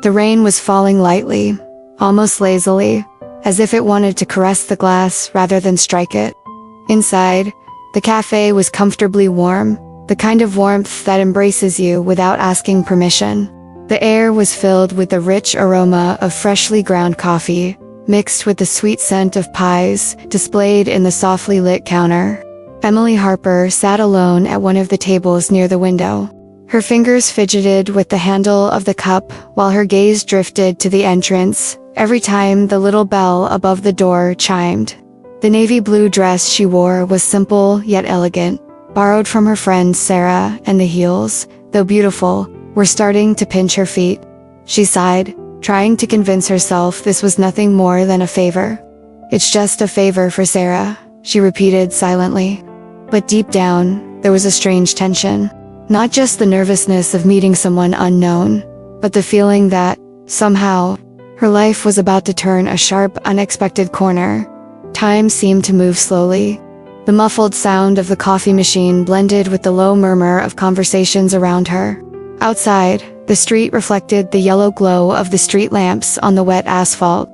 The rain was falling lightly, almost lazily, as if it wanted to caress the glass rather than strike it. Inside, the cafe was comfortably warm, the kind of warmth that embraces you without asking permission. The air was filled with the rich aroma of freshly ground coffee, mixed with the sweet scent of pies displayed in the softly lit counter. Emily Harper sat alone at one of the tables near the window. Her fingers fidgeted with the handle of the cup while her gaze drifted to the entrance every time the little bell above the door chimed. The navy blue dress she wore was simple yet elegant, borrowed from her friend Sarah, and the heels, though beautiful, were starting to pinch her feet. She sighed, trying to convince herself this was nothing more than a favor. "It's just a favor for Sarah," she repeated silently. But deep down, there was a strange tension. Not just the nervousness of meeting someone unknown, but the feeling that, somehow, her life was about to turn a sharp, unexpected corner. Time seemed to move slowly. The muffled sound of the coffee machine blended with the low murmur of conversations around her. Outside, the street reflected the yellow glow of the street lamps on the wet asphalt.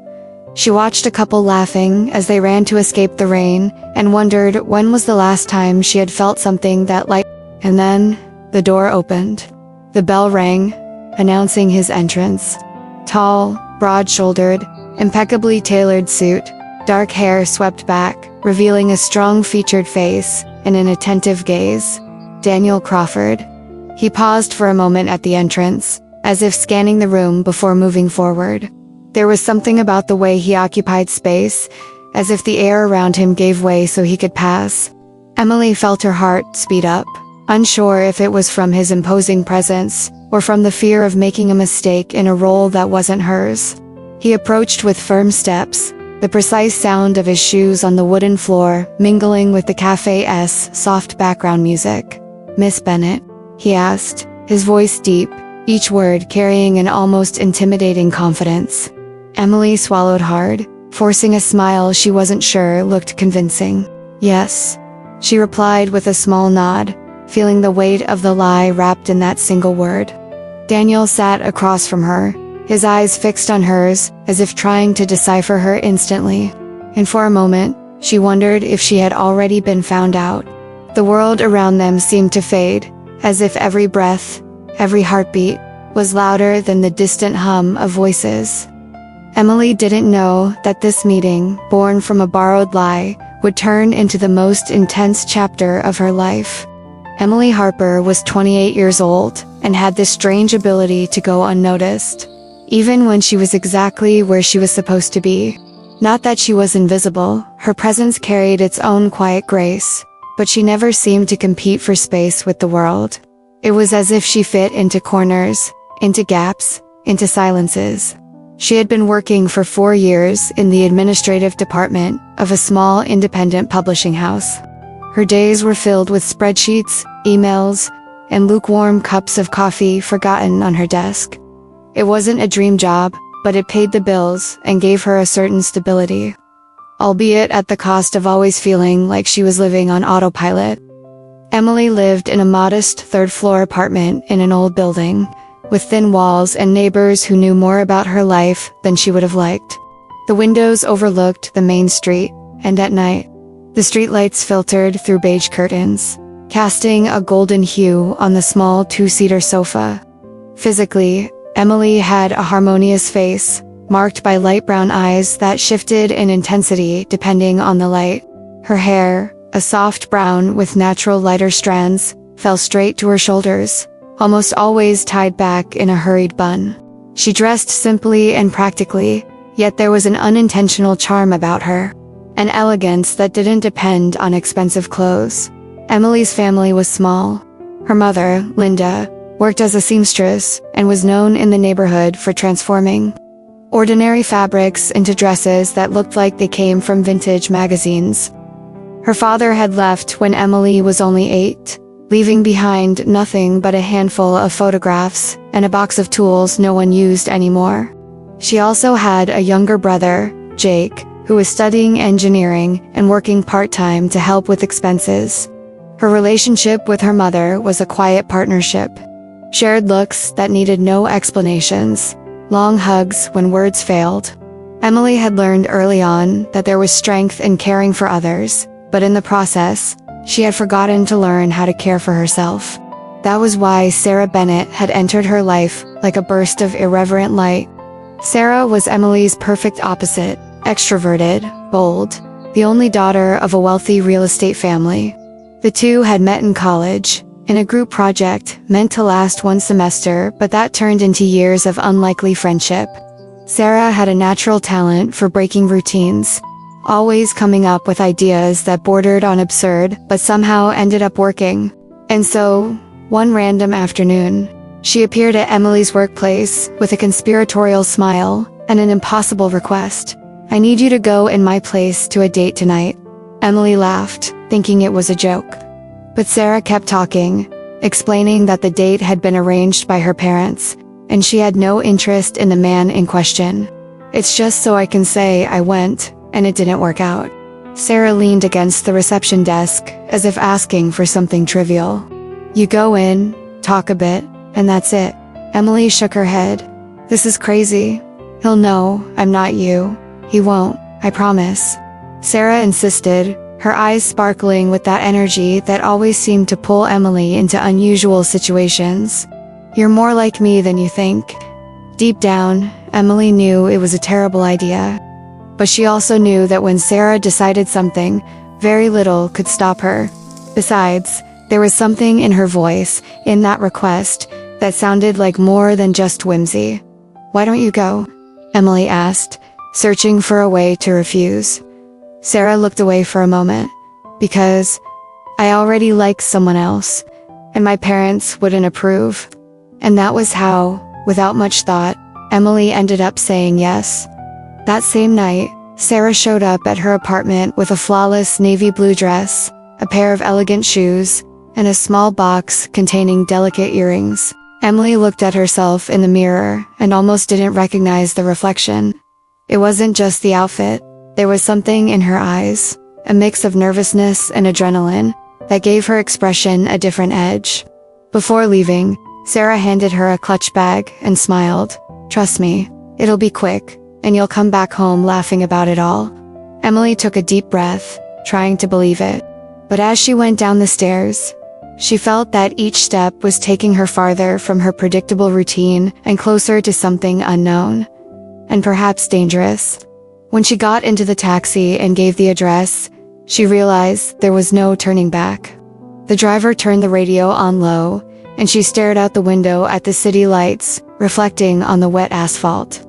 She watched a couple laughing as they ran to escape the rain, and wondered when was the last time she had felt something that light. And then, the door opened. The bell rang, announcing his entrance. Tall, broad-shouldered, impeccably tailored suit, dark hair swept back, revealing a strong-featured face and an attentive gaze. Daniel Crawford. He paused for a moment at the entrance, as if scanning the room before moving forward. There was something about the way he occupied space, as if the air around him gave way so he could pass. Emily felt her heart speed up, unsure if it was from his imposing presence, or from the fear of making a mistake in a role that wasn't hers. He approached with firm steps, the precise sound of his shoes on the wooden floor mingling with the cafe's soft background music. "Miss Bennett?" he asked, his voice deep, each word carrying an almost intimidating confidence. Emily swallowed hard, forcing a smile she wasn't sure looked convincing. "Yes," she replied with a small nod, feeling the weight of the lie wrapped in that single word. Daniel sat across from her, his eyes fixed on hers, as if trying to decipher her instantly. And for a moment, she wondered if she had already been found out. The world around them seemed to fade, as if every breath, every heartbeat, was louder than the distant hum of voices. Emily didn't know that this meeting, born from a borrowed lie, would turn into the most intense chapter of her life. Emily Harper was 28 years old, and had this strange ability to go unnoticed, even when she was exactly where she was supposed to be. Not that she was invisible, her presence carried its own quiet grace, but she never seemed to compete for space with the world. It was as if she fit into corners, into gaps, into silences. She had been working for 4 years in the administrative department of a small independent publishing house. Her days were filled with spreadsheets, emails, and lukewarm cups of coffee forgotten on her desk. It wasn't a dream job, but it paid the bills and gave her a certain stability, albeit at the cost of always feeling like she was living on autopilot. Emily lived in a modest third-floor apartment in an old building, with thin walls and neighbors who knew more about her life than she would have liked. The windows overlooked the main street, and at night, the streetlights filtered through beige curtains, casting a golden hue on the small two-seater sofa. Physically, Emily had a harmonious face, marked by light brown eyes that shifted in intensity depending on the light. Her hair, a soft brown with natural lighter strands, fell straight to her shoulders, almost always tied back in a hurried bun. She dressed simply and practically, yet there was an unintentional charm about her, an elegance that didn't depend on expensive clothes. Emily's family was small. Her mother, Linda, worked as a seamstress and was known in the neighborhood for transforming ordinary fabrics into dresses that looked like they came from vintage magazines. Her father had left when Emily was only 8, leaving behind nothing but a handful of photographs and a box of tools no one used anymore. She also had a younger brother, Jake, who was studying engineering and working part-time to help with expenses. Her relationship with her mother was a quiet partnership. Shared looks that needed no explanations, long hugs when words failed. Emily had learned early on that there was strength in caring for others, but in the process, she had forgotten to learn how to care for herself. That was why Sarah Bennett had entered her life like a burst of irreverent light. Sarah was Emily's perfect opposite, extroverted, bold, the only daughter of a wealthy real estate family. The two had met in college, in a group project meant to last one semester, but that turned into years of unlikely friendship. Sarah had a natural talent for breaking routines, always coming up with ideas that bordered on absurd but somehow ended up working. And so, one random afternoon, she appeared at Emily's workplace with a conspiratorial smile and an impossible request. "I need you to go in my place to a date tonight." Emily laughed, thinking it was a joke. But Sarah kept talking, explaining that the date had been arranged by her parents, and she had no interest in the man in question. "It's just so I can say I went, and it didn't work out." Sarah leaned against the reception desk, as if asking for something trivial. "You go in, talk a bit, and that's it." Emily shook her head. "This is crazy. He'll know I'm not you. He won't, I promise." Sarah insisted, her eyes sparkling with that energy that always seemed to pull Emily into unusual situations. "You're more like me than you think." Deep down, Emily knew it was a terrible idea. But she also knew that when Sarah decided something, very little could stop her. Besides, there was something in her voice, in that request, that sounded like more than just whimsy. "Why don't you go?" Emily asked, searching for a way to refuse. Sarah looked away for a moment. "Because I already like someone else, and my parents wouldn't approve." And that was how, without much thought, Emily ended up saying yes. That same night, Sarah showed up at her apartment with a flawless navy blue dress, a pair of elegant shoes, and a small box containing delicate earrings. Emily looked at herself in the mirror and almost didn't recognize the reflection. It wasn't just the outfit. There was something in her eyes, a mix of nervousness and adrenaline, that gave her expression a different edge. Before leaving, Sarah handed her a clutch bag and smiled. "Trust me, it'll be quick, and you'll come back home laughing about it all." Emily took a deep breath, trying to believe it. But as she went down the stairs, she felt that each step was taking her farther from her predictable routine and closer to something unknown, and perhaps dangerous. When she got into the taxi and gave the address, she realized there was no turning back. The driver turned the radio on low, and she stared out the window at the city lights, reflecting on the wet asphalt.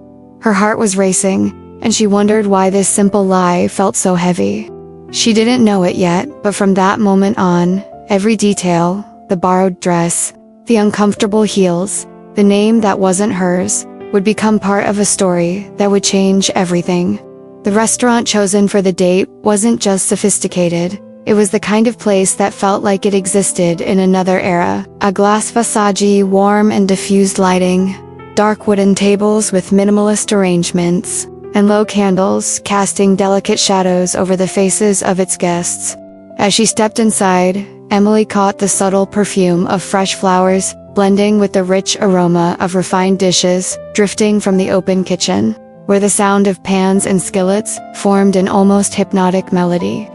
Her heart was racing, and she wondered why this simple lie felt so heavy. She didn't know it yet, but from that moment on, every detail, the borrowed dress, the uncomfortable heels, the name that wasn't hers, would become part of a story that would change everything. The restaurant chosen for the date wasn't just sophisticated. It was the kind of place that felt like it existed in another era. A glass facade, warm and diffused lighting, dark wooden tables with minimalist arrangements, and low candles casting delicate shadows over the faces of its guests. As she stepped inside, Emily caught the subtle perfume of fresh flowers, blending with the rich aroma of refined dishes, drifting from the open kitchen, where the sound of pans and skillets formed an almost hypnotic melody.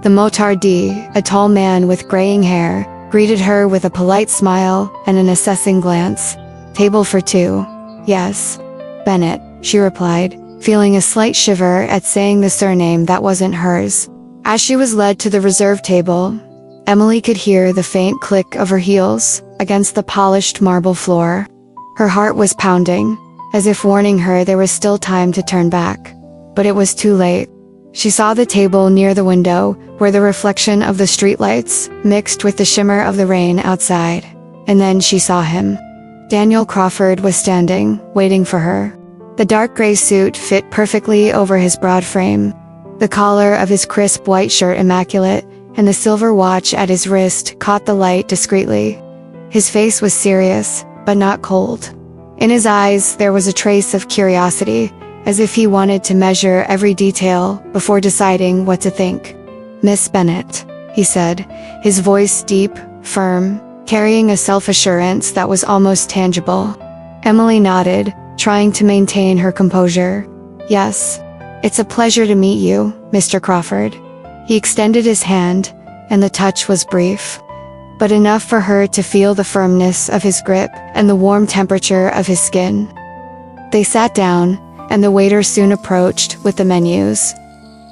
The motardee, a tall man with graying hair, greeted her with a polite smile and an assessing glance. "Table for two." "Yes, Bennett," she replied, feeling a slight shiver at saying the surname that wasn't hers. As she was led to the reserved table, Emily could hear the faint click of her heels against the polished marble floor. Her heart was pounding, as if warning her there was still time to turn back. But it was too late. She saw the table near the window, where the reflection of the streetlights mixed with the shimmer of the rain outside. And then she saw him. Daniel Crawford was standing, waiting for her. The dark gray suit fit perfectly over his broad frame, the collar of his crisp white shirt immaculate, and the silver watch at his wrist caught the light discreetly. His face was serious, but not cold. In his eyes there was a trace of curiosity, as if he wanted to measure every detail before deciding what to think. "Miss Bennett," he said, his voice deep, firm, carrying a self-assurance that was almost tangible. Emily nodded, trying to maintain her composure. Yes, it's a pleasure to meet you, Mr. Crawford. He extended his hand, and the touch was brief, but enough for her to feel the firmness of his grip and the warm temperature of his skin. They sat down, and the waiter soon approached with the menus.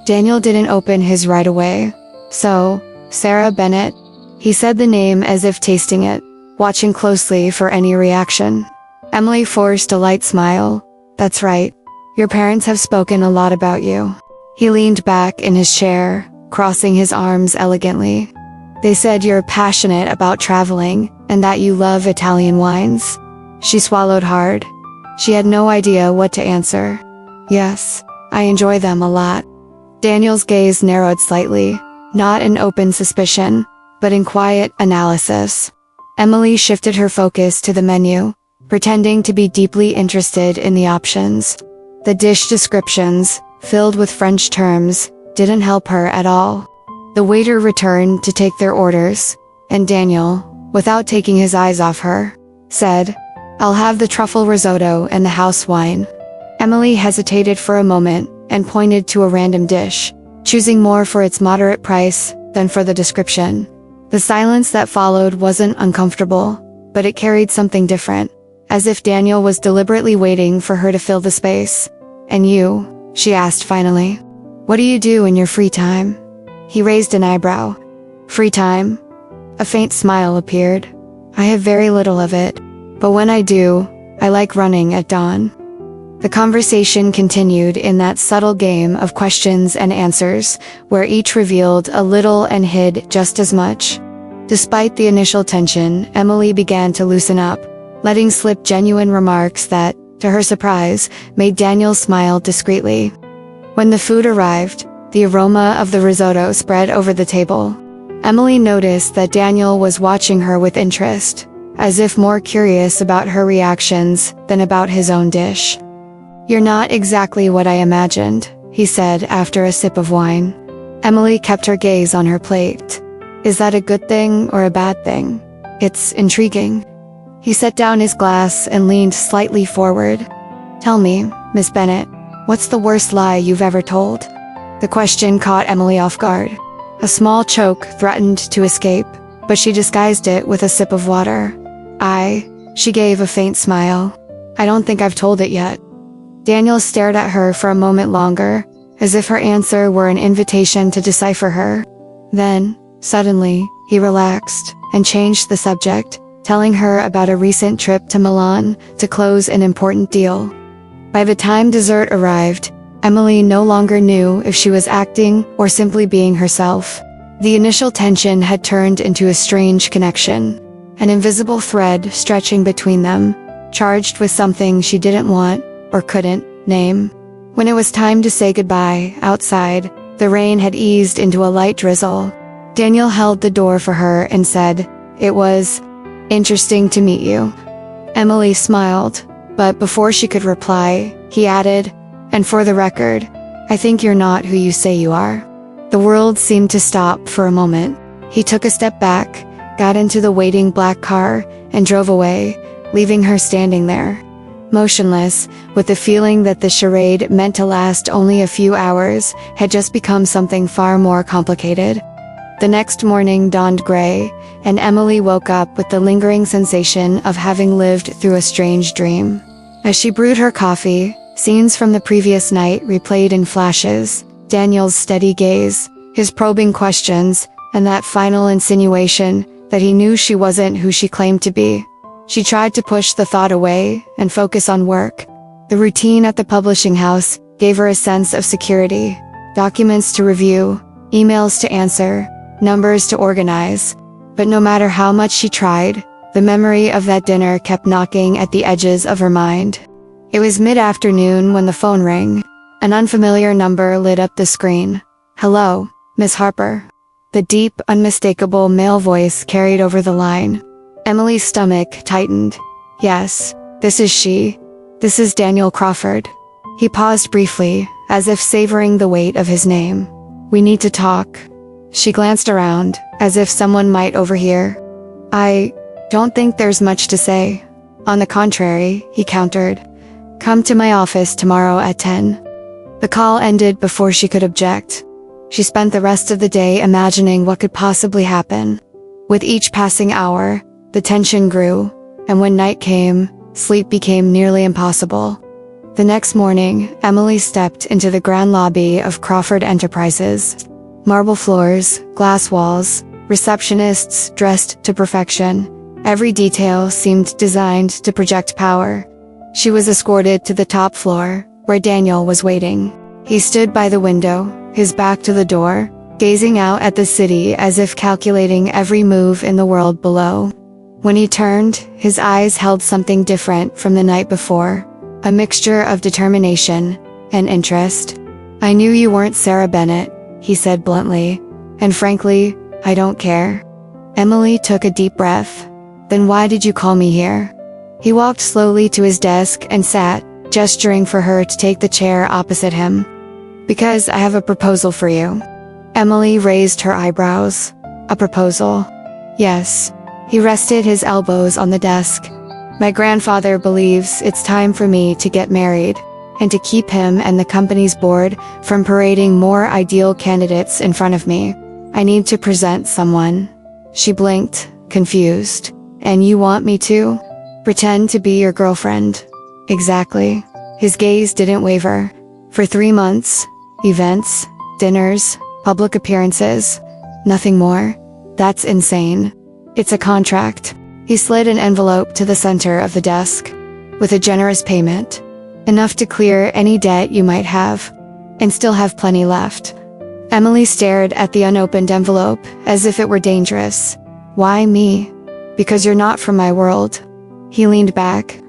Daniel didn't open his right away. So, Sarah Bennett, he said the name as if tasting it, watching closely for any reaction. Emily forced a light smile. That's right. Your parents have spoken a lot about you. He leaned back in his chair, crossing his arms elegantly. They said you're passionate about traveling and that you love Italian wines. She swallowed hard. She had no idea what to answer. Yes, I enjoy them a lot. Daniel's gaze narrowed slightly, not in open suspicion, but in quiet analysis. Emily shifted her focus to the menu, pretending to be deeply interested in the options. The dish descriptions, filled with French terms, didn't help her at all. The waiter returned to take their orders, and Daniel, without taking his eyes off her, said, "I'll have the truffle risotto and the house wine." Emily hesitated for a moment and pointed to a random dish, choosing more for its moderate price than for the description. The silence that followed wasn't uncomfortable, but it carried something different, as if Daniel was deliberately waiting for her to fill the space. "And you?" she asked finally. "What do you do in your free time?" He raised an eyebrow. "Free time?" A faint smile appeared. "I have very little of it, but when I do, I like running at dawn." The conversation continued in that subtle game of questions and answers, where each revealed a little and hid just as much. Despite the initial tension, Emily began to loosen up, letting slip genuine remarks that, to her surprise, made Daniel smile discreetly. When the food arrived, the aroma of the risotto spread over the table. Emily noticed that Daniel was watching her with interest, as if more curious about her reactions than about his own dish. "You're not exactly what I imagined," he said after a sip of wine. Emily kept her gaze on her plate. "Is that a good thing or a bad thing?" "It's intriguing." He set down his glass and leaned slightly forward. "Tell me, Miss Bennett, what's the worst lie you've ever told?" The question caught Emily off guard. A small choke threatened to escape, but she disguised it with a sip of water. She gave a faint smile. "I don't think I've told it yet." Daniel stared at her for a moment longer, as if her answer were an invitation to decipher her. Then, suddenly, he relaxed and changed the subject, telling her about a recent trip to Milan to close an important deal. By the time dessert arrived, Emily no longer knew if she was acting or simply being herself. The initial tension had turned into a strange connection, an invisible thread stretching between them, charged with something she didn't want or couldn't name. When it was time to say goodbye, outside, the rain had eased into a light drizzle. Daniel held the door for her and said, "It was interesting to meet you." Emily smiled, but before she could reply, he added, "And for the record, I think you're not who you say you are." The world seemed to stop for a moment. He took a step back, got into the waiting black car, and drove away, leaving her standing there, motionless, with the feeling that the charade meant to last only a few hours had just become something far more complicated. The next morning dawned gray, and Emily woke up with the lingering sensation of having lived through a strange dream. As she brewed her coffee, scenes from the previous night replayed in flashes, Daniel's steady gaze, his probing questions, and that final insinuation that he knew she wasn't who she claimed to be. She tried to push the thought away and focus on work. The routine at the publishing house gave her a sense of security. Documents to review, emails to answer, numbers to organize. But no matter how much she tried, the memory of that dinner kept knocking at the edges of her mind. It was mid-afternoon when the phone rang. An unfamiliar number lit up the screen. "Hello, Miss Harper." The deep, unmistakable male voice carried over the line. Emily's stomach tightened. "Yes, this is she. This is Daniel Crawford." He paused briefly, as if savoring the weight of his name. "We need to talk." She glanced around, as if someone might overhear. "I don't think there's much to say." "On the contrary," he countered. Come to my office tomorrow at 10. The call ended before she could object. She spent the rest of the day imagining what could possibly happen. With each passing hour, the tension grew, and when night came, sleep became nearly impossible. The next morning, Emily stepped into the grand lobby of Crawford Enterprises. Marble floors, glass walls, receptionists dressed to perfection. Every detail seemed designed to project power. She was escorted to the top floor, where Daniel was waiting. He stood by the window, his back to the door, gazing out at the city as if calculating every move in the world below. When he turned, his eyes held something different from the night before, a mixture of determination and interest. I knew you weren't Sarah Bennett, he said bluntly, and frankly, I don't care. Emily took a deep breath. Then why did you call me here? He walked slowly to his desk and sat, gesturing for her to take the chair opposite him. Because I have a proposal for you. Emily raised her eyebrows. A proposal? Yes. He rested his elbows on the desk. My grandfather believes it's time for me to get married, and to keep him and the company's board from parading more ideal candidates in front of me, I need to present someone. She blinked, confused. And you want me to? Pretend to be your girlfriend. Exactly. His gaze didn't waver. For 3 months, events, dinners, public appearances, nothing more. That's insane. It's a contract. He slid an envelope to the center of the desk. With a generous payment. Enough to clear any debt you might have. And still have plenty left. Emily stared at the unopened envelope as if it were dangerous. Why me? Because you're not from my world. He leaned back.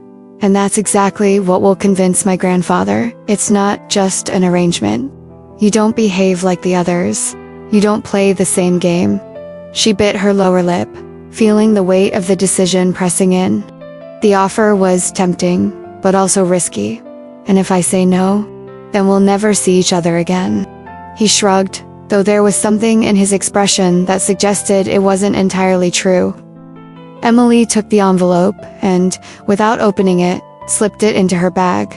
And that's exactly what will convince my grandfather. It's not just an arrangement. You don't behave like the others. You don't play the same game. She bit her lower lip, feeling the weight of the decision pressing in. The offer was tempting, but also risky. And if I say no, then we'll never see each other again. He shrugged, though there was something in his expression that suggested it wasn't entirely true. Emily took the envelope and, without opening it, slipped it into her bag.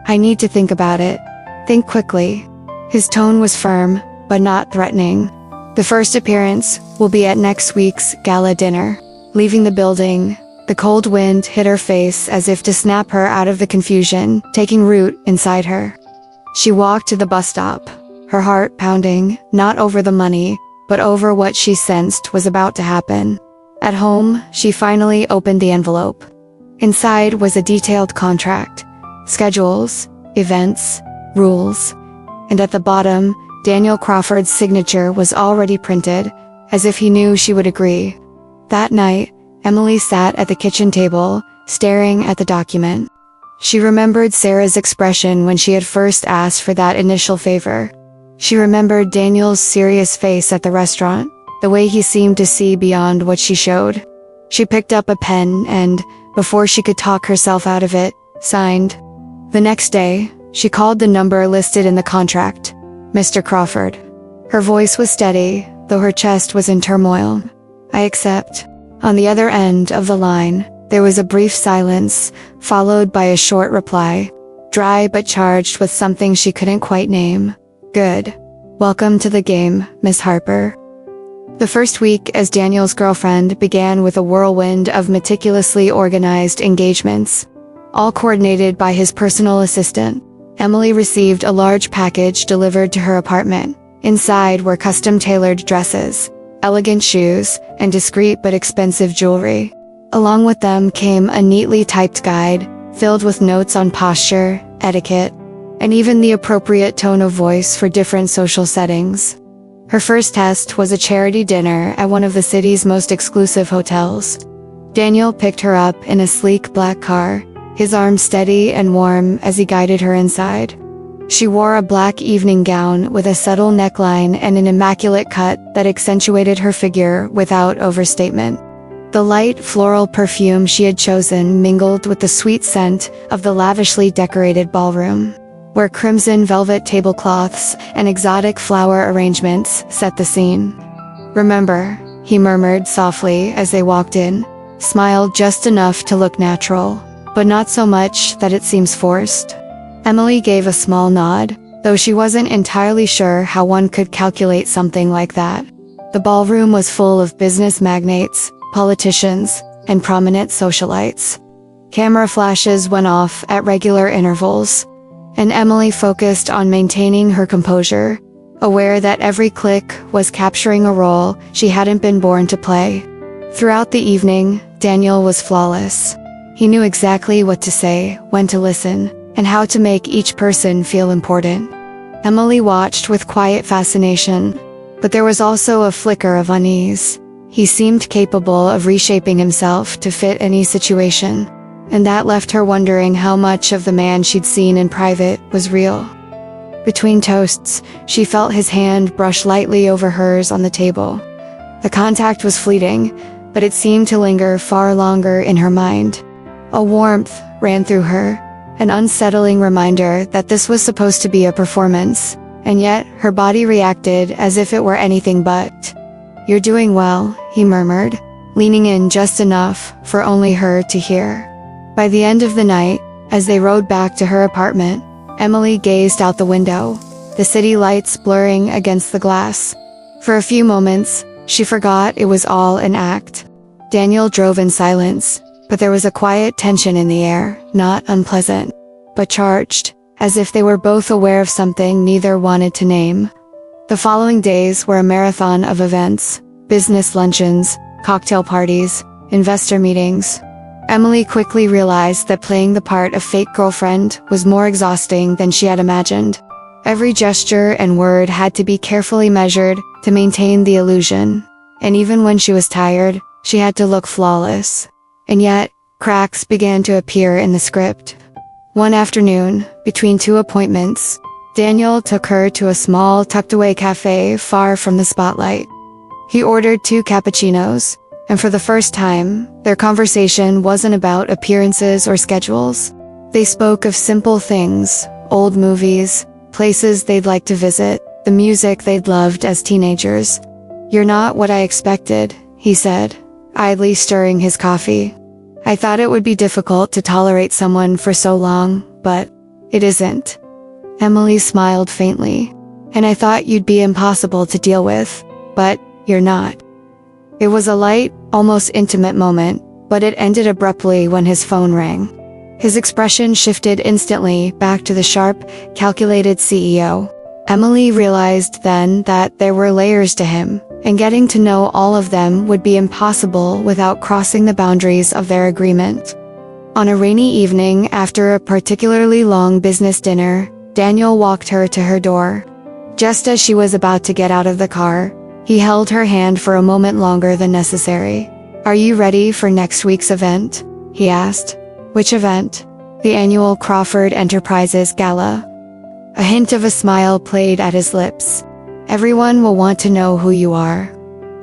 I need to think about it. Think quickly. His tone was firm, but not threatening. The first appearance will be at next week's gala dinner. Leaving the building, the cold wind hit her face as if to snap her out of the confusion, taking root inside her. She walked to the bus stop, her heart pounding, not over the money, but over what she sensed was about to happen. At home, she finally opened the envelope. Inside was a detailed contract, schedules, events, rules, and at the bottom, Daniel Crawford's signature was already printed, as if he knew she would agree. That night, Emily sat at the kitchen table, staring at the document. She remembered Sarah's expression when she had first asked for that initial favor. She remembered Daniel's serious face at the restaurant, the way he seemed to see beyond what she showed. She picked up a pen and, before she could talk herself out of it, signed. The next day, she called the number listed in the contract, Mr. Crawford. Her voice was steady, though her chest was in turmoil. I accept. On the other end of the line, there was a brief silence, followed by a short reply, dry but charged with something she couldn't quite name. Good. Welcome to the game, Miss Harper. The first week as Daniel's girlfriend began with a whirlwind of meticulously organized engagements, all coordinated by his personal assistant. Emily received a large package delivered to her apartment. Inside were custom-tailored dresses, elegant shoes, and discreet but expensive jewelry. Along with them came a neatly typed guide, filled with notes on posture, etiquette, and even the appropriate tone of voice for different social settings. Her first test was a charity dinner at one of the city's most exclusive hotels. Daniel picked her up in a sleek black car, his arm steady and warm as he guided her inside. She wore a black evening gown with a subtle neckline and an immaculate cut that accentuated her figure without overstatement. The light floral perfume she had chosen mingled with the sweet scent of the lavishly decorated ballroom, where crimson velvet tablecloths and exotic flower arrangements set the scene. Remember, he murmured softly as they walked in, smiled just enough to look natural. but not so much that it seems forced. Emily gave a small nod, though she wasn't entirely sure how one could calculate something like that. The ballroom was full of business magnates, politicians, and prominent socialites. Camera flashes went off at regular intervals, and Emily focused on maintaining her composure, aware that every click was capturing a role she hadn't been born to play. Throughout the evening, Daniel was flawless. He knew exactly what to say, when to listen, and how to make each person feel important. Emily watched with quiet fascination, but there was also a flicker of unease. He seemed capable of reshaping himself to fit any situation, and that left her wondering how much of the man she'd seen in private was real. Between toasts, she felt his hand brush lightly over hers on the table. The contact was fleeting, but it seemed to linger far longer in her mind. A warmth ran through her, an unsettling reminder that this was supposed to be a performance, and yet her body reacted as if it were anything but. "You're doing well," he murmured, leaning in just enough for only her to hear. By the end of the night, as they rode back to her apartment, Emily gazed out the window, the city lights blurring against the glass. For a few moments, she forgot it was all an act. Daniel drove in silence, but there was a quiet tension in the air, not unpleasant, but charged, as if they were both aware of something neither wanted to name. The following days were a marathon of events, business luncheons, cocktail parties, investor meetings. Emily quickly realized that playing the part of fake girlfriend was more exhausting than she had imagined. Every gesture and word had to be carefully measured to maintain the illusion, and even when she was tired, she had to look flawless. And yet, cracks began to appear in the script. One afternoon, between two appointments, Daniel took her to a small, tucked-away cafe far from the spotlight. He ordered 2 cappuccinos, and for the first time, their conversation wasn't about appearances or schedules. They spoke of simple things, old movies, places they'd like to visit, the music they'd loved as teenagers. "You're not what I expected," he said, idly stirring his coffee. "I thought it would be difficult to tolerate someone for so long, but it isn't." Emily smiled faintly. "And I thought you'd be impossible to deal with, but you're not." It was a light, almost intimate moment, but it ended abruptly when his phone rang. His expression shifted instantly back to the sharp, calculated CEO. Emily realized then that there were layers to him, and getting to know all of them would be impossible without crossing the boundaries of their agreement. On a rainy evening after a particularly long business dinner, Daniel walked her to her door. Just as she was about to get out of the car, he held her hand for a moment longer than necessary. "Are you ready for next week's event?" he asked. "Which event?" "The annual Crawford Enterprises Gala." A hint of a smile played at his lips. "Everyone will want to know who you are."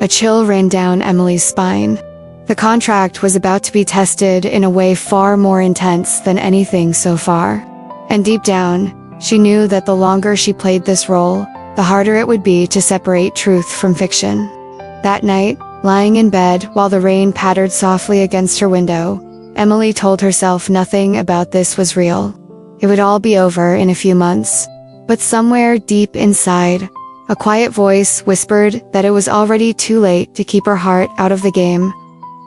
A chill ran down Emily's spine. The contract was about to be tested in a way far more intense than anything so far. And deep down, she knew that the longer she played this role, the harder it would be to separate truth from fiction. That night, lying in bed while the rain pattered softly against her window, Emily told herself nothing about this was real. It would all be over in a few months. But somewhere deep inside, a quiet voice whispered that it was already too late to keep her heart out of the game.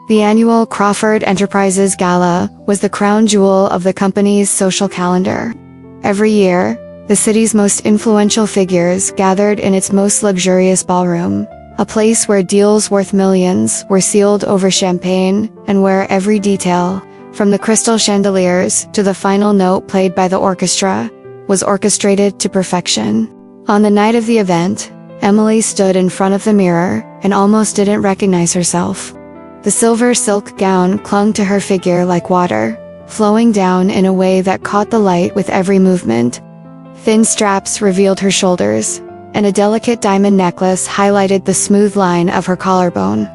The annual Crawford Enterprises Gala was the crown jewel of the company's social calendar. Every year, the city's most influential figures gathered in its most luxurious ballroom, a place where deals worth millions were sealed over champagne and where every detail, from the crystal chandeliers to the final note played by the orchestra, was orchestrated to perfection. On the night of the event, Emily stood in front of the mirror and almost didn't recognize herself. The silver silk gown clung to her figure like water, flowing down in a way that caught the light with every movement. Thin straps revealed her shoulders, and a delicate diamond necklace highlighted the smooth line of her collarbone.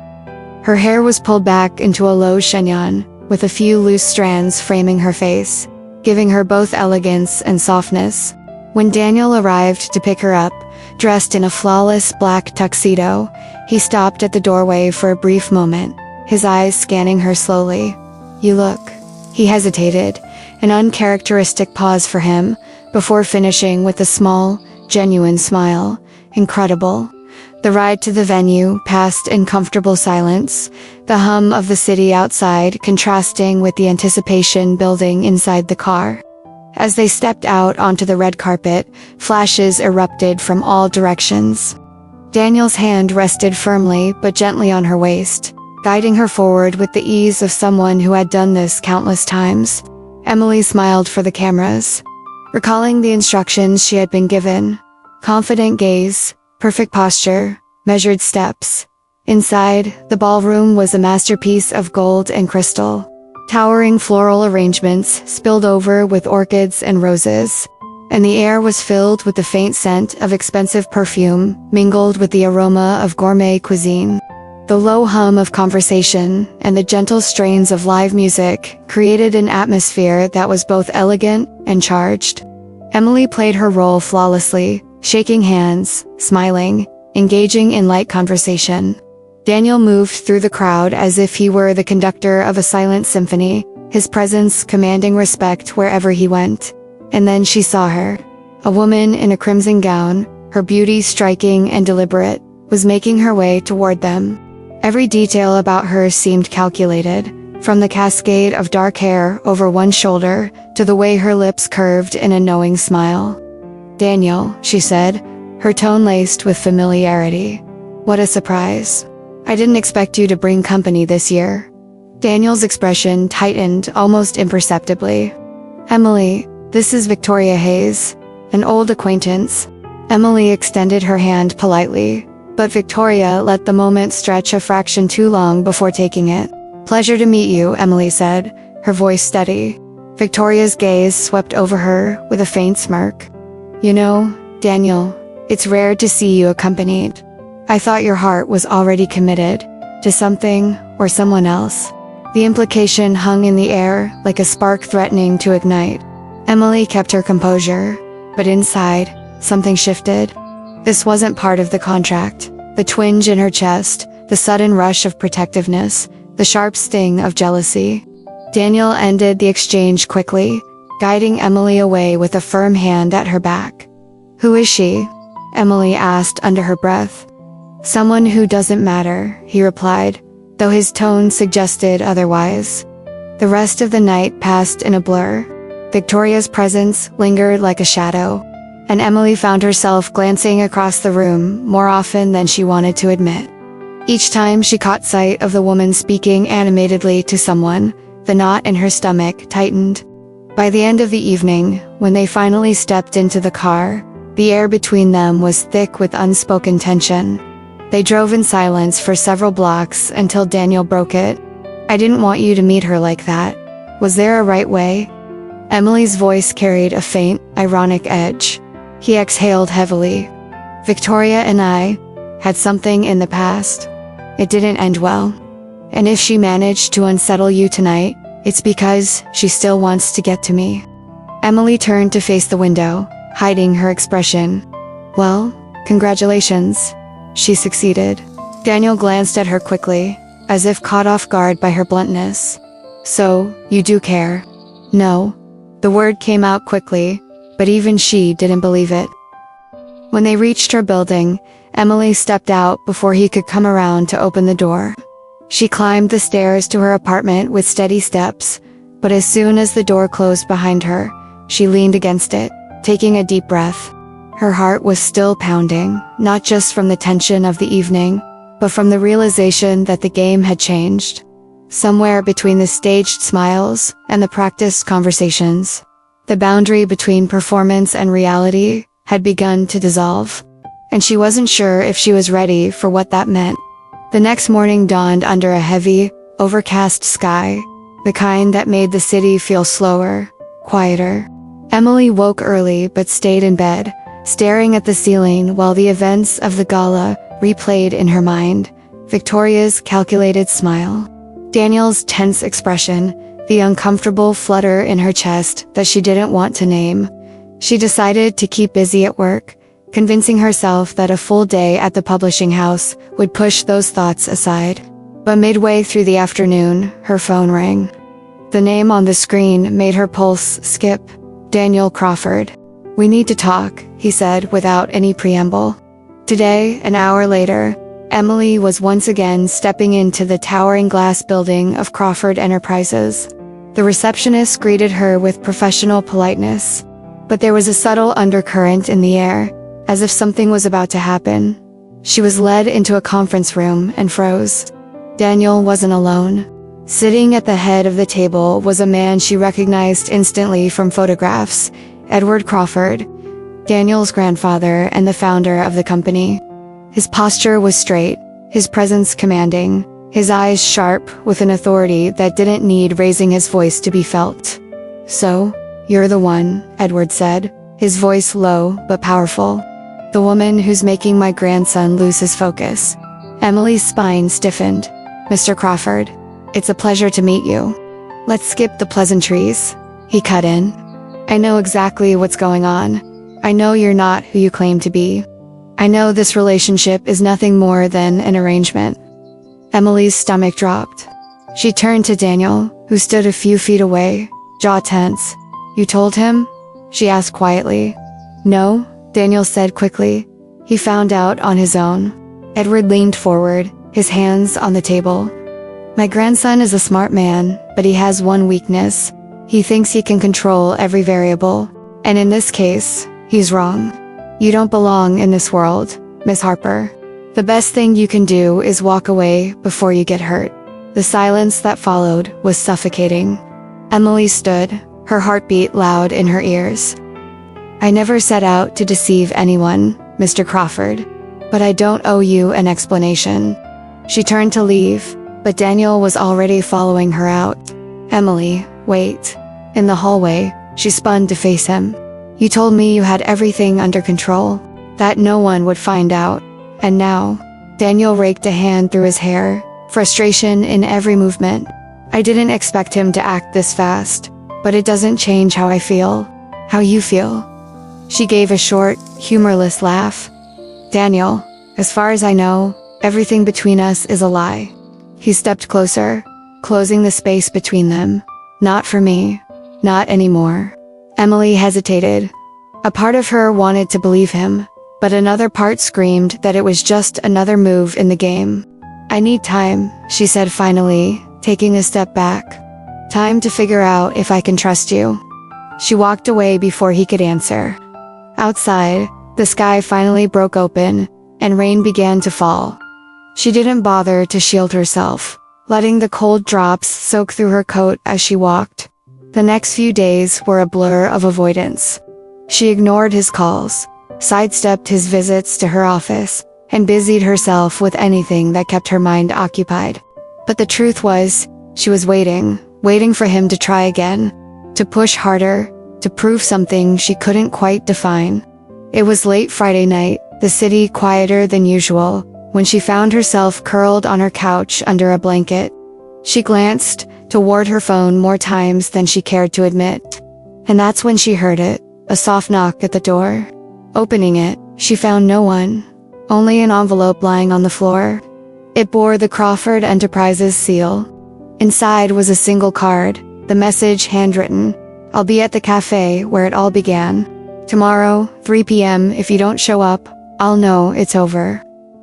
Her hair was pulled back into a low chignon, with a few loose strands framing her face, giving her both elegance and softness. When Daniel arrived to pick her up, dressed in a flawless black tuxedo, he stopped at the doorway for a brief moment, his eyes scanning her slowly. "You look He hesitated, an uncharacteristic pause for him, before finishing with a small, genuine smile. Incredible. The ride to the venue passed in comfortable silence, the hum of the city outside contrasting with the anticipation building inside the car. As they stepped out onto the red carpet, flashes erupted from all directions. Daniel's hand rested firmly but gently on her waist, guiding her forward with the ease of someone who had done this countless times. Emily smiled for the cameras, recalling the instructions she had been given. Confident gaze, perfect posture, measured steps. Inside, the ballroom was a masterpiece of gold and crystal. Towering floral arrangements spilled over with orchids and roses, and the air was filled with the faint scent of expensive perfume, mingled with the aroma of gourmet cuisine. The low hum of conversation and the gentle strains of live music created an atmosphere that was both elegant and charged. Emily played her role flawlessly, shaking hands, smiling, engaging in light conversation. Daniel moved through the crowd as if he were the conductor of a silent symphony, his presence commanding respect wherever he went. And then she saw her. A woman in a crimson gown, her beauty striking and deliberate, was making her way toward them. Every detail about her seemed calculated, from the cascade of dark hair over one shoulder to the way her lips curved in a knowing smile. "Daniel," she said, her tone laced with familiarity. "What a surprise. I didn't expect you to bring company this year." Daniel's expression tightened almost imperceptibly. "Emily, this is Victoria Hayes, an old acquaintance." Emily extended her hand politely, but Victoria let the moment stretch a fraction too long before taking it. "Pleasure to meet you," Emily said, her voice steady. Victoria's gaze swept over her with a faint smirk. "You know, Daniel, it's rare to see you accompanied. I thought your heart was already committed to something or someone else." The implication hung in the air like a spark threatening to ignite. Emily kept her composure, but inside, something shifted. This wasn't part of the contract. The twinge in her chest, the sudden rush of protectiveness, the sharp sting of jealousy. Daniel ended the exchange quickly, guiding Emily away with a firm hand at her back. "Who is she?" Emily asked under her breath. "Someone who doesn't matter," he replied, though his tone suggested otherwise. The rest of the night passed in a blur. Victoria's presence lingered like a shadow, and Emily found herself glancing across the room more often than she wanted to admit. Each time she caught sight of the woman speaking animatedly to someone, the knot in her stomach tightened. By the end of the evening, when they finally stepped into the car, the air between them was thick with unspoken tension. They drove in silence for several blocks until Daniel broke it. "I didn't want you to meet her like that. Was there a right way?" Emily's voice carried a faint, ironic edge. He exhaled heavily. "Victoria and I had something in the past. It didn't end well. And if she managed to unsettle you tonight, it's because she still wants to get to me." Emily turned to face the window, hiding her expression. "Well, congratulations." She succeeded. Daniel glanced at her quickly, as if caught off guard by her bluntness. "So, you do care?" "No." The word came out quickly, but even she didn't believe it. When they reached her building, Emily stepped out before he could come around to open the door. She climbed the stairs to her apartment with steady steps, but as soon as the door closed behind her, she leaned against it, taking a deep breath. Her heart was still pounding, not just from the tension of the evening, but from the realization that the game had changed. Somewhere between the staged smiles and the practiced conversations, the boundary between performance and reality had begun to dissolve, and she wasn't sure if she was ready for what that meant. The next morning dawned under a heavy, overcast sky, the kind that made the city feel slower, quieter. Emily woke early but stayed in bed, staring at the ceiling while the events of the gala replayed in her mind. Victoria's calculated smile, Daniel's tense expression, the uncomfortable flutter in her chest that she didn't want to name. She decided to keep busy at work, convincing herself that a full day at the publishing house would push those thoughts aside. But midway through the afternoon, her phone rang. The name on the screen made her pulse skip. Daniel Crawford. "We need to talk," he said without any preamble. Today, an hour later, Emily was once again stepping into the towering glass building of Crawford Enterprises. The receptionist greeted her with professional politeness, but there was a subtle undercurrent in the air, as if something was about to happen. She was led into a conference room and froze. Daniel wasn't alone. Sitting at the head of the table was a man she recognized instantly from photographs, Edward Crawford, Daniel's grandfather and the founder of the company. His posture was straight, his presence commanding, his eyes sharp with an authority that didn't need raising his voice to be felt. "So, you're the one," Edward said, his voice low but powerful. "The woman who's making my grandson lose his focus." Emily's spine stiffened. "Mr. Crawford, it's a pleasure to meet you. Let's skip the pleasantries," he cut in. "I know exactly what's going on. I know you're not who you claim to be. I know this relationship is nothing more than an arrangement." Emily's stomach dropped. She turned to Daniel, who stood a few feet away, jaw tense. "You told him?" she asked quietly. "No," Daniel said quickly. "He found out on his own." Edward leaned forward, his hands on the table. "My grandson is a smart man, but he has one weakness. He thinks he can control every variable. And in this case, he's wrong. You don't belong in this world, Miss Harper. The best thing you can do is walk away before you get hurt." The silence that followed was suffocating. Emily stood, her heartbeat loud in her ears. "I never set out to deceive anyone, Mr. Crawford, but I don't owe you an explanation." She turned to leave, but Daniel was already following her out. "Emily, wait." In the hallway, she spun to face him. "You told me you had everything under control, that no one would find out. And now," Daniel raked a hand through his hair, frustration in every movement. "I didn't expect him to act this fast, but it doesn't change how I feel, how you feel." She gave a short, humorless laugh. "Daniel, as far as I know, everything between us is a lie." He stepped closer, closing the space between them. "Not for me. Not anymore." Emily hesitated. A part of her wanted to believe him, but another part screamed that it was just another move in the game. "I need time," she said finally, taking a step back. "Time to figure out if I can trust you." She walked away before he could answer. Outside, the sky finally broke open, and rain began to fall. She didn't bother to shield herself, letting the cold drops soak through her coat as she walked. The next few days were a blur of avoidance. She ignored his calls, sidestepped his visits to her office, and busied herself with anything that kept her mind occupied. But the truth was, she was waiting for him to try again, to push harder, to prove something she couldn't quite define. It was late Friday night, the city quieter than usual, when she found herself curled on her couch under a blanket. She glanced toward her phone more times than she cared to admit. And that's when she heard it, a soft knock at the door. Opening it, she found no one, only an envelope lying on the floor. It bore the Crawford Enterprises seal. Inside was a single card, the message handwritten. "I'll be at the cafe where it all began. Tomorrow, 3 p.m. If you don't show up, I'll know it's over."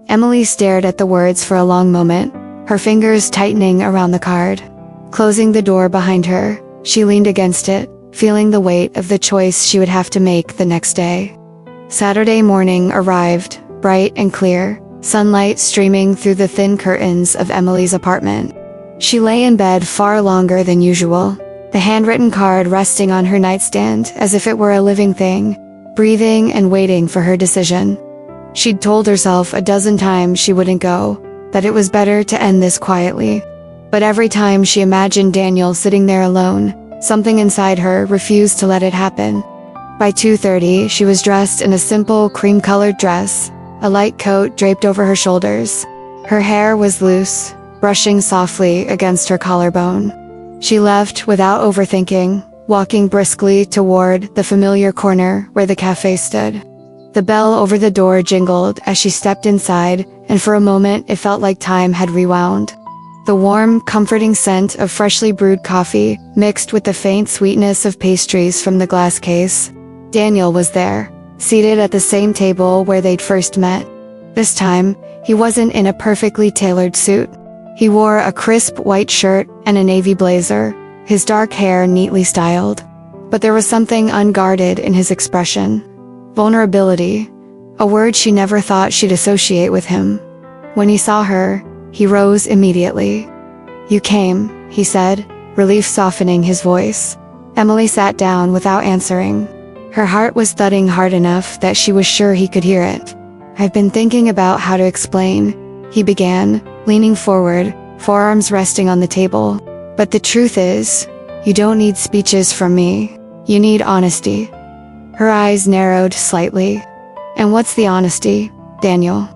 Emily stared at the words for a long moment, her fingers tightening around the card. Closing the door behind her, she leaned against it, feeling the weight of the choice she would have to make the next day. Saturday morning arrived, bright and clear, sunlight streaming through the thin curtains of Emily's apartment. She lay in bed far longer than usual, the handwritten card resting on her nightstand as if it were a living thing, breathing and waiting for her decision. She'd told herself a dozen times she wouldn't go, that it was better to end this quietly. But every time she imagined Daniel sitting there alone, something inside her refused to let it happen. By 2:30, she was dressed in a simple cream-colored dress, a light coat draped over her shoulders. Her hair was loose, brushing softly against her collarbone. She left without overthinking, walking briskly toward the familiar corner where the cafe stood. The bell over the door jingled as she stepped inside, and for a moment it felt like time had rewound. The warm, comforting scent of freshly brewed coffee mixed with the faint sweetness of pastries from the glass case. Daniel was there, seated at the same table where they'd first met. This time, he wasn't in a perfectly tailored suit. He wore a crisp white shirt and a navy blazer, his dark hair neatly styled. But there was something unguarded in his expression. Vulnerability, a word she never thought she'd associate with him. When he saw her, he rose immediately. "You came," he said, relief softening his voice. Emily sat down without answering. Her heart was thudding hard enough that she was sure he could hear it. "I've been thinking about how to explain," he began, leaning forward, forearms resting on the table. "But the truth is, you don't need speeches from me. You need honesty." Her eyes narrowed slightly. "And what's the honesty, Daniel?"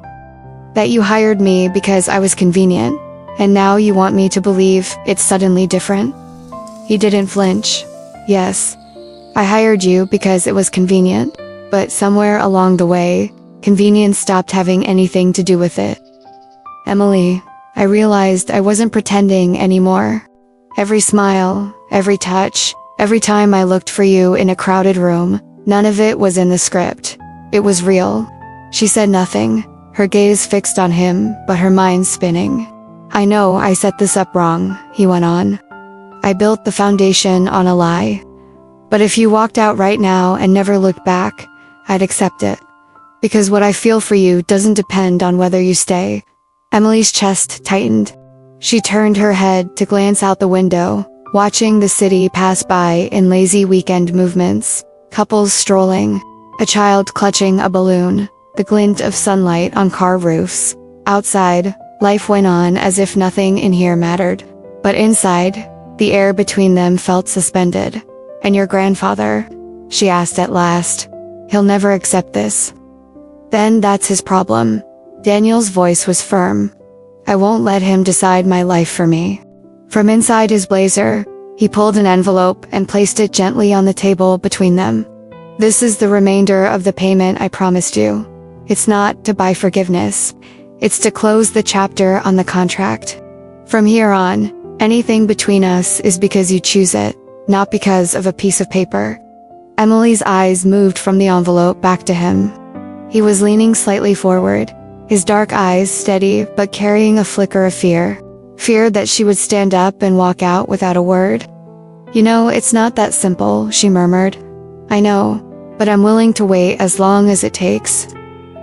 "That you hired me because I was convenient, and now you want me to believe it's suddenly different?" He didn't flinch. "Yes, I hired you because it was convenient, but somewhere along the way, convenience stopped having anything to do with it. Emily, I realized I wasn't pretending anymore. Every smile, every touch, every time I looked for you in a crowded room, none of it was in the script. It was real." She said nothing, her gaze fixed on him, but her mind spinning. "I know I set this up wrong," he went on. "I built the foundation on a lie. But if you walked out right now and never looked back, I'd accept it. Because what I feel for you doesn't depend on whether you stay." Emily's chest tightened. She turned her head to glance out the window, watching the city pass by in lazy weekend movements. Couples strolling, a child clutching a balloon, the glint of sunlight on car roofs. Outside, life went on as if nothing in here mattered. But inside, the air between them felt suspended. "And your grandfather?" she asked at last. "He'll never accept this." "Then that's his problem." Daniel's voice was firm. "I won't let him decide my life for me." From inside his blazer, he pulled an envelope and placed it gently on the table between them. "This is the remainder of the payment I promised you. It's not to buy forgiveness. It's to close the chapter on the contract. From here on, anything between us is because you choose it, not because of a piece of paper." Emily's eyes moved from the envelope back to him. He was leaning slightly forward, his dark eyes steady but carrying a flicker of fear. Fear that she would stand up and walk out without a word. "You know, it's not that simple," she murmured. "I know, but I'm willing to wait as long as it takes."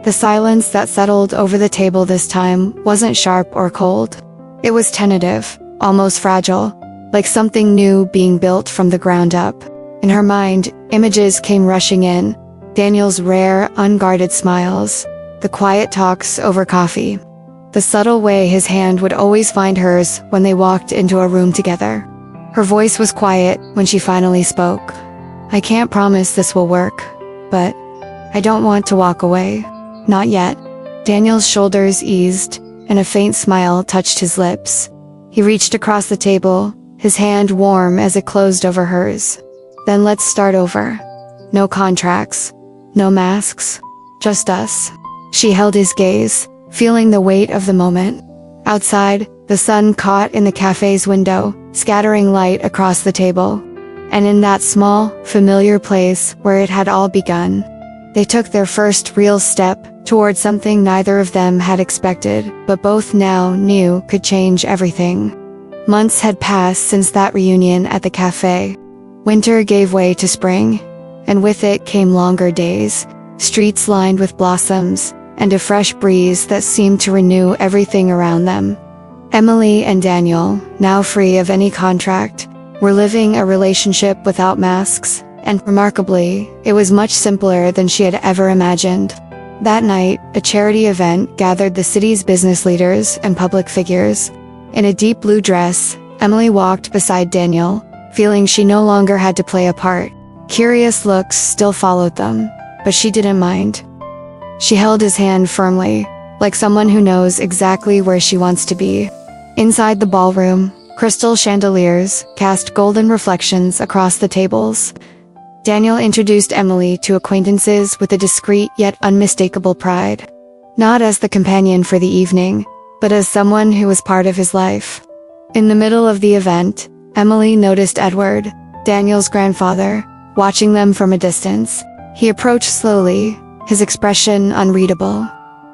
The silence that settled over the table this time wasn't sharp or cold. It was tentative, almost fragile, like something new being built from the ground up. In her mind, images came rushing in. Daniel's rare, unguarded smiles, the quiet talks over coffee, the subtle way his hand would always find hers when they walked into a room together. Her voice was quiet when she finally spoke. "I can't promise this will work, but I don't want to walk away. Not yet." Daniel's shoulders eased, and a faint smile touched his lips. He reached across the table, his hand warm as it closed over hers. "Then let's start over. No contracts, no masks, just us." She held his gaze, feeling the weight of the moment. Outside, the sun caught in the cafe's window, scattering light across the table. And in that small, familiar place where it had all begun, they took their first real step toward something neither of them had expected, but both now knew could change everything. Months had passed since that reunion at the cafe. Winter gave way to spring, and with it came longer days, streets lined with blossoms, and a fresh breeze that seemed to renew everything around them. Emily and Daniel, now free of any contract, were living a relationship without masks, and remarkably, it was much simpler than she had ever imagined. That night, a charity event gathered the city's business leaders and public figures. In a deep blue dress, Emily walked beside Daniel, feeling she no longer had to play a part. Curious looks still followed them, but she didn't mind. She held his hand firmly, like someone who knows exactly where she wants to be. Inside the ballroom, crystal chandeliers cast golden reflections across the tables. Daniel introduced Emily to acquaintances with a discreet yet unmistakable pride. Not as the companion for the evening, but as someone who was part of his life. In the middle of the event, Emily noticed Edward, Daniel's grandfather, watching them from a distance. He approached slowly, his expression unreadable.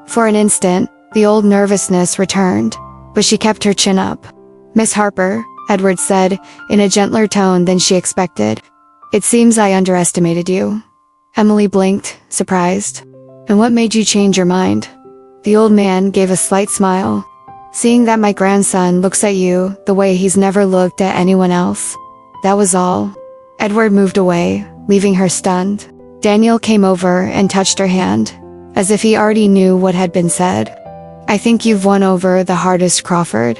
For an instant, the old nervousness returned, but she kept her chin up. "Miss Harper," Edward said, in a gentler tone than she expected. "It seems I underestimated you." Emily blinked, surprised. "And what made you change your mind?" The old man gave a slight smile. "Seeing that my grandson looks at you the way he's never looked at anyone else. That was all." Edward moved away, leaving her stunned. Daniel came over and touched her hand, as if he already knew what had been said. "I think you've won over the hardest Crawford."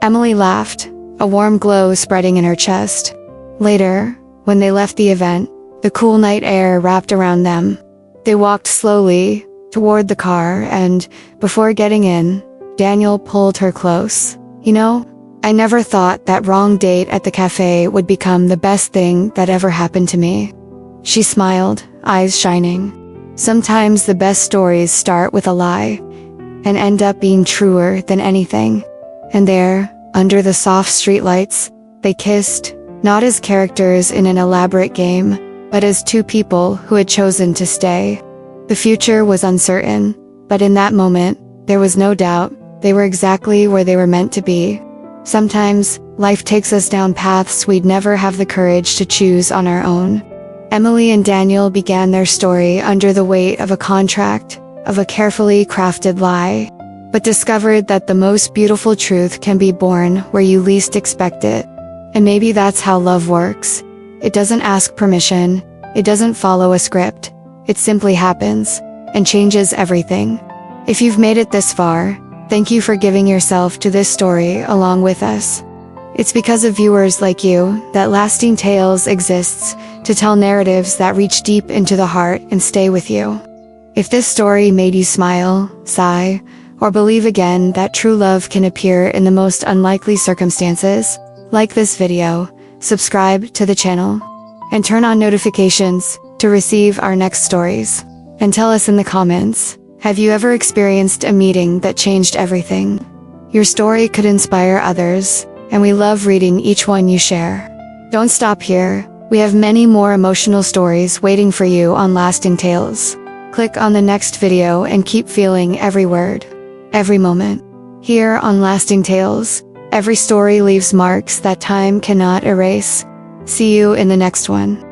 Emily laughed, a warm glow spreading in her chest. Later, when they left the event, the cool night air wrapped around them. They walked slowly toward the car and, before getting in, Daniel pulled her close. "You know, I never thought that wrong date at the cafe would become the best thing that ever happened to me." She smiled, eyes shining. Sometimes the best stories start with a lie and end up being truer than anything. And there, under the soft streetlights, they kissed, not as characters in an elaborate game, but as two people who had chosen to stay. The future was uncertain, but in that moment, there was no doubt they were exactly where they were meant to be. Sometimes, life takes us down paths we'd never have the courage to choose on our own. Emily and Daniel began their story under the weight of a contract, of a carefully crafted lie, but discovered that the most beautiful truth can be born where you least expect it. And maybe that's how love works. It doesn't ask permission, it doesn't follow a script, it simply happens, and changes everything. If you've made it this far, thank you for giving yourself to this story along with us. It's because of viewers like you that Lasting Tales exists, to tell narratives that reach deep into the heart and stay with you. If this story made you smile, sigh, or believe again that true love can appear in the most unlikely circumstances, like this video, subscribe to the channel, and turn on notifications to receive our next stories. And tell us in the comments, have you ever experienced a meeting that changed everything? Your story could inspire others, and we love reading each one you share. Don't stop here. We have many more emotional stories waiting for you on Lasting Tales. Click on the next video and keep feeling every word, every moment. Here on Lasting Tales, every story leaves marks that time cannot erase. See you in the next one.